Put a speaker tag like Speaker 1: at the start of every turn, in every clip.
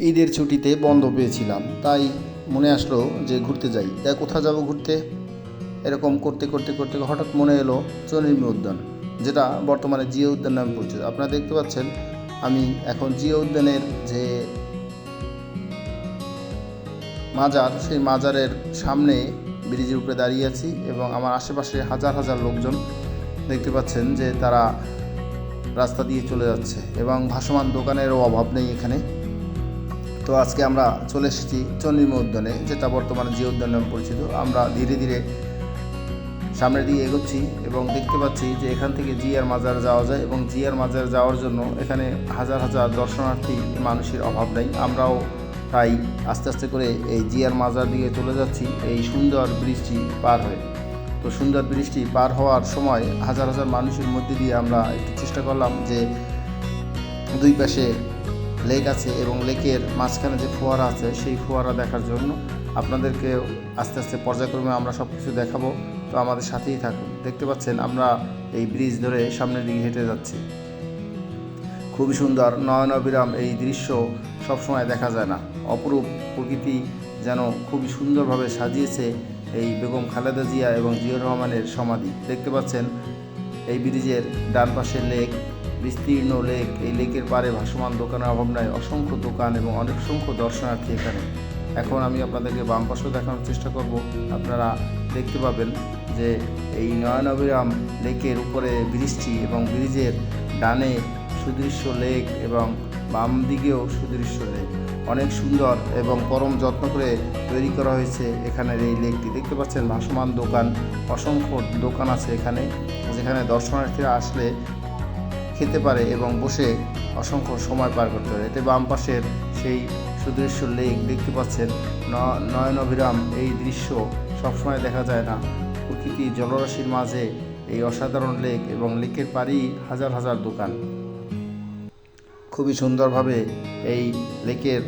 Speaker 1: ঈদের ছুটিতে বন্ধ পেয়েছিলাম, তাই মনে আসলো যে ঘুরতে যাই। তাই কোথায় যাব ঘুরতে, এরকম করতে করতে করতে হঠাৎ মনে এলো চন্দ্রিমা উদ্যান, যেটা বর্তমানে জিয়া উদ্যান নামে পরিচিত। আপনারা দেখতে পাচ্ছেন আমি এখন জিয়া উদ্যানের যে মাজার, সেই মাজারের সামনে ব্রিজের উপরে দাঁড়িয়ে আছি এবং আমার আশেপাশে হাজার হাজার লোকজন দেখতে পাচ্ছেন যে তারা রাস্তা দিয়ে চলে যাচ্ছে এবং ভাসমান দোকানেরও অভাব নেই এখানে। তো আজকে আমরা চলে এসেছি চন্দ্রিমা উদ্যানে, যেটা বর্তমানে জিয়া উদ্যান নামে পরিচিত। আমরা ধীরে ধীরে সামনের দিকে এগোচ্ছি এবং দেখতে পাচ্ছি যে এখান থেকে জিয়ার মাজার যাওয়া যায় এবং জিয়ার মাজার যাওয়ার জন্য এখানে হাজার হাজার দর্শনার্থী মানুষের অভাব নেই। আমরাও তাই আস্তে আস্তে করে এই জিয়ার মাজার দিকে চলে যাচ্ছি এই সুন্দর ব্রিজটি পার হয়ে। তো সুন্দর ব্রিজটি পার হওয়ার সময় হাজার হাজার মানুষের মধ্যে দিয়ে আমরা একটু চেষ্টা করলাম যে দুই পাশে লেক আছে এবং লেকের মাঝখানে যে ফোয়ারা আছে সেই ফোয়ারা দেখার জন্য। আপনাদেরকে আস্তে আস্তে পর্যায়ক্রমে আমরা সব কিছু দেখাবো, তো আমাদের সাথেই থাকুন। দেখতে পাচ্ছেন আমরা এই ব্রিজ ধরে সামনের দিকে হেঁটে যাচ্ছি। খুবই সুন্দর, নয়নাভিরাম এই দৃশ্য সবসময় দেখা যায় না। অপরূপ প্রকৃতি যেন খুবই সুন্দরভাবে সাজিয়েছে এই বেগম খালেদা জিয়া এবং জিয়াউর রহমানের সমাধি। দেখতে পাচ্ছেন এই ব্রিজের ডান পাশের লেক, বিস্তীর্ণ লেক। এই লেকের পাড়ে ভাসমান দোকানের অভাব নাই, অসংখ্য দোকান এবং অনেক সংখ্য দর্শনার্থী এখানে। এখন আমি আপনাদেরকে বাম পাশেও দেখানোর চেষ্টা করব। আপনারা দেখতে পাবেন যে এই নয়নাভিরাম লেকের উপরে ব্রিজটি এবং ব্রিজের ডানে সুদৃশ্য লেক এবং বাম দিকেও সুদৃশ্য লেক। অনেক সুন্দর এবং পরম যত্ন করে তৈরি করা হয়েছে এখানের এই লেকটি। দেখতে পাচ্ছেন ভাসমান দোকান, অসংখ্য দোকান আছে এখানে, যেখানে দর্শনার্থীরা আসলে খেতে পারে এবং বসে অসংখ্য সময় পার করতে পারে। এতে বাম পাশের সেই সুদৃশ্য লেক দেখতে পাচ্ছেন। নয়নাভিরাম এই দৃশ্য সবসময় দেখা যায় না। প্রকৃতি জলরাশির মাঝে এই অসাধারণ লেক এবং লেকের পাড়েই হাজার হাজার দোকান। খুবই সুন্দরভাবে এই লেকের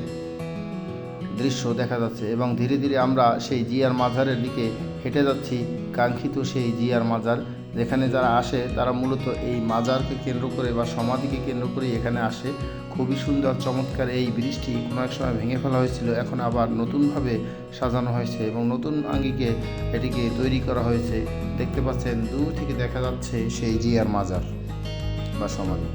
Speaker 1: দৃশ্য দেখা যাচ্ছে এবং ধীরে ধীরে আমরা সেই জিয়ার মাজারের দিকে হেঁটে যাচ্ছি। কাঙ্ক্ষিত সেই জিয়ার মাজার, যেখানে যারা আসে তারা মূলত এই মাজারকে কেন্দ্র করে বা সমাধিকে কেন্দ্র করেই এখানে আসে। খুবই সুন্দর চমৎকার এই ব্রিজটি কোনো এক সময় ভেঙে ফেলা হয়েছিল, এখন আবার নতুনভাবে সাজানো হয়েছে এবং নতুন আঙ্গিকে এটিকে তৈরি করা হয়েছে। দেখতে পাচ্ছেন দূর থেকে দেখা যাচ্ছে সেই জিয়ার মাজার বা সমাধি।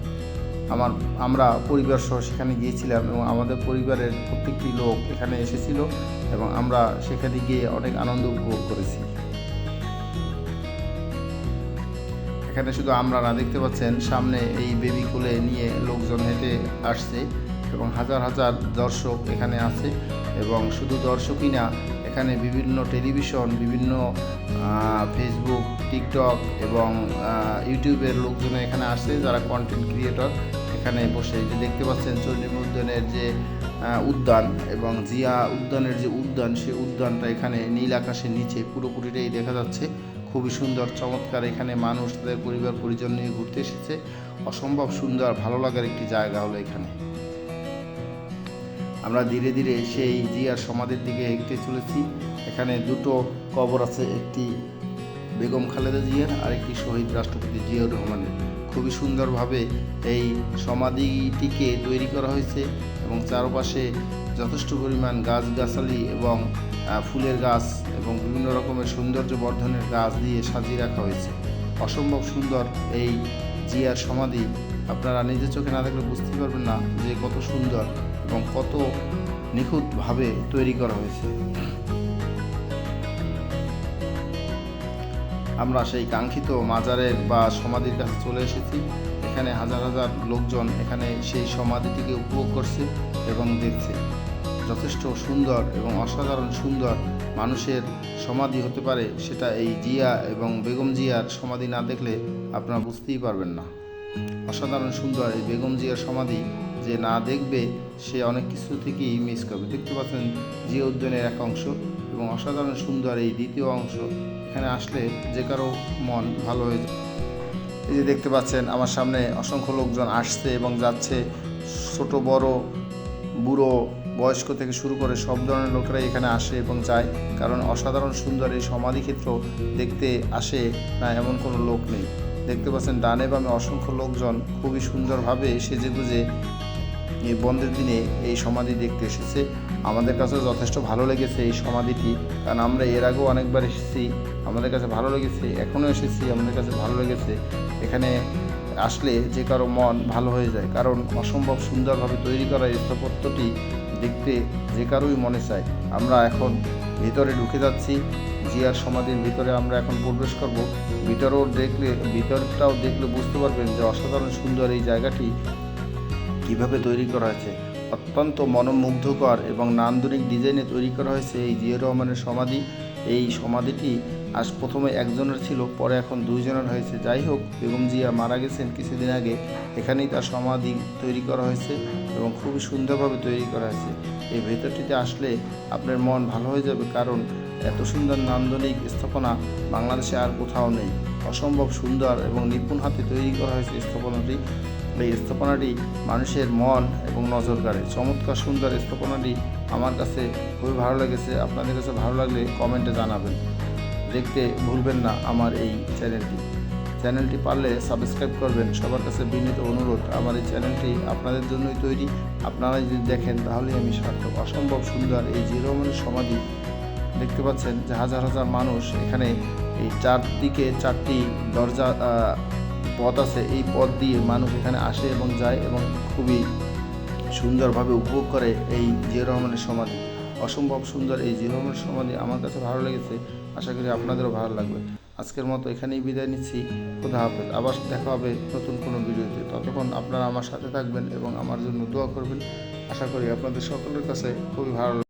Speaker 1: আমরা পরিবার সহ সেখানে গিয়েছিলাম এবং আমাদের পরিবারের প্রত্যেকটি লোক এখানে এসেছিল এবং আমরা সেখানে গিয়ে অনেক আনন্দ উপভোগ করেছি। এখানে শুধু আমরা না, দেখতে পাচ্ছেন সামনে এই বেবি কোলে নিয়ে লোকজন হেঁটে আসছে এবং হাজার হাজার দর্শক এখানে আছে। এবং শুধু দর্শকই না, এখানে বিভিন্ন টেলিভিশন, বিভিন্ন ফেসবুক, টিকটক এবং ইউটিউবের লোকজন এখানে আসছে, যারা কন্টেন্ট ক্রিয়েটর এখানে বসে। যে দেখতে পাচ্ছেন চন্দ্রিমা উদ্যানের যে উদ্যান এবং জিয়া উদ্যানের যে উদ্যান, সেই উদ্যানটা এখানে নীল আকাশের নিচে পুরোপুরিটাই দেখা যাচ্ছে। খুবই সুন্দর চমৎকার, এখানে মানুষ তাদের পরিবার পরিজন নিয়ে ঘুরতে এসেছে। অসম্ভব সুন্দর ভালো লাগার একটি জায়গা হলো এখানে। আমরা ধীরে ধীরে সেই জিয়ার সমাধির দিকে এগিয়ে চলেছি। এখানে দুটো কবর আছে, একটি বেগম খালেদা জিয়ার আর একটি শহীদ রাষ্ট্রপতি জিয়াউর রহমানের। খুবই সুন্দরভাবে এই সমাধিটিকে তৈরি করা হয়েছে এবং চারপাশে যথেষ্ট পরিমাণ গাছগাছালি এবং ফুলের গাছ এবং বিভিন্ন রকমের সৌন্দর্য বর্ধনের গাছ দিয়ে সাজিয়ে রাখা হয়েছে। অসম্ভব সুন্দর এই জিয়ার সমাধি, আপনারা নিজের চোখে না দেখলে বুঝতে পারবেন না যে কত সুন্দর এবং কত নিখুঁতভাবে তৈরি করা হয়েছে। আমরা সেই কাঙ্ক্ষিত মাজারের বা সমাধির কাছে চলে এসেছি। এখানে হাজার হাজার লোকজন এখানে সেই সমাধিটিকে উপভোগ করছে এবং দেখছে। যথেষ্ট সুন্দর এবং অসাধারণ সুন্দর মানুষের সমাধি হতে পারে, সেটা এই জিয়া এবং বেগম জিয়ার সমাধি না দেখলে আপনারা বুঝতেই পারবেন না। অসাধারণ সুন্দর এই বেগম জিয়ার সমাধি, যে না দেখবে সে অনেক কিছু থেকেই মিস করবে। দেখতে পাচ্ছেন জিয়া উদ্যানের এক অংশ এবং অসাধারণ সুন্দর এই দ্বিতীয় অংশ। এখানে আসলে যে কারো মন ভালো হয়ে যায়। এই যে দেখতে পাচ্ছেন আমার সামনে অসংখ্য লোকজন আসছে এবং যাচ্ছে, ছোট বড় বুড়ো বয়স্ক থেকে শুরু করে সব ধরনের লোকেরাই এখানে আসে এবং যায়, কারণ অসাধারণ সুন্দর এই সমাধিক্ষেত্র দেখতে আসে না এমন কোনো লোক নেই। দেখতে পাচ্ছেন ডানে বামে অসংখ্য লোকজন খুবই সুন্দরভাবে সেজেগুজে এই বন্ধের দিনে এই সমাধি দেখতে এসেছে। আমাদের কাছেও যথেষ্ট ভালো লেগেছে এই সমাধিটি, কারণ আমরা এর আগেও অনেকবার এসেছি, আমাদের কাছে ভালো লেগেছে, এখনও এসেছি, আমাদের কাছে ভালো লেগেছে। এখানে আসলে যে কারো মন ভালো হয়ে যায়, কারণ অসম্ভব সুন্দরভাবে তৈরি করা এই স্থাপত্যটি দেখতে যে কারোই মনে চায়। আমরা এখন ভিতরে ঢুকে যাচ্ছি, জিয়ার সমাধির ভিতরে আমরা এখন প্রবেশ করব। ভিতরটাও দেখলে বুঝতে পারবেন যে অসাধারণ সুন্দর এই জায়গাটি কিভাবে তৈরি করা হয়েছে। অত্যন্ত মনোমুগ্ধকর এবং নান্দনিক ডিজাইনে তৈরি করা হয়েছে এই জিয়াউর রহমানের সমাধি। এই সমাধিটি আজ প্রথমে একজনের ছিল, পরে এখন দুইজনের হয়েছে। যাই হোক, বেগম জিয়া মারা গেছেন কিছুদিন আগে, এখানেই তার সমাধি তৈরি করা হয়েছে এবং খুবই সুন্দরভাবে তৈরি করা হয়েছে। এই ভেতরটিতে আসলে আপনার মন ভালো হয়ে যাবে, কারণ এত সুন্দর নান্দনিক স্থাপনা বাংলাদেশে আর কোথাও নেই। অসম্ভব সুন্দর এবং নিপুণ হাতে তৈরি করা হয়েছে স্থাপনাটি। এই স্থাপনাটি মানুষের মন এবং নজর কাড়ে। চমৎকার সুন্দর স্থাপনাটি আমার কাছে খুবই ভালো লেগেছে। আপনাদের কাছে ভালো লাগলে কমেন্টে জানাবেন। দেখতে ভুলবেন না আমার এই চ্যানেলটি পারলে সাবস্ক্রাইব করবেন। সবার কাছে বিনীত অনুরোধ, আমার এই চ্যানেলটি আপনাদের জন্যই তৈরি। আপনারা যদি দেখেন তাহলেই আমি সার্থক। অসম্ভব সুন্দর এই জিয়াউর রহমানের সমাধি দেখতে পাচ্ছেন যে হাজার হাজার মানুষ এখানে, এই চারদিকে 4টি দরজা পথ আছে, এই পথ দিয়ে মানুষ এখানে আসে এবং যায় এবং খুবই সুন্দরভাবে উপভোগ করে এই জিয়াউর রহমানের সমাধি। অসম্ভব সুন্দর এই জিয়াউর রহমানের সমাধি আমার কাছে ভালো লেগেছে, আশা করি আপনাদেরও ভালো লাগবে। আজকের মতো এখানেই বিদায় নিচ্ছি। খোদা হাফেজ। আবার দেখা হবে নতুন কোনো ভিডিওতে। ততক্ষণ আপনারা আমার সাথে থাকবেন এবং আমার জন্য দোয়া করবেন। আশা করি আপনাদের সকলের কাছে খুবই ভালো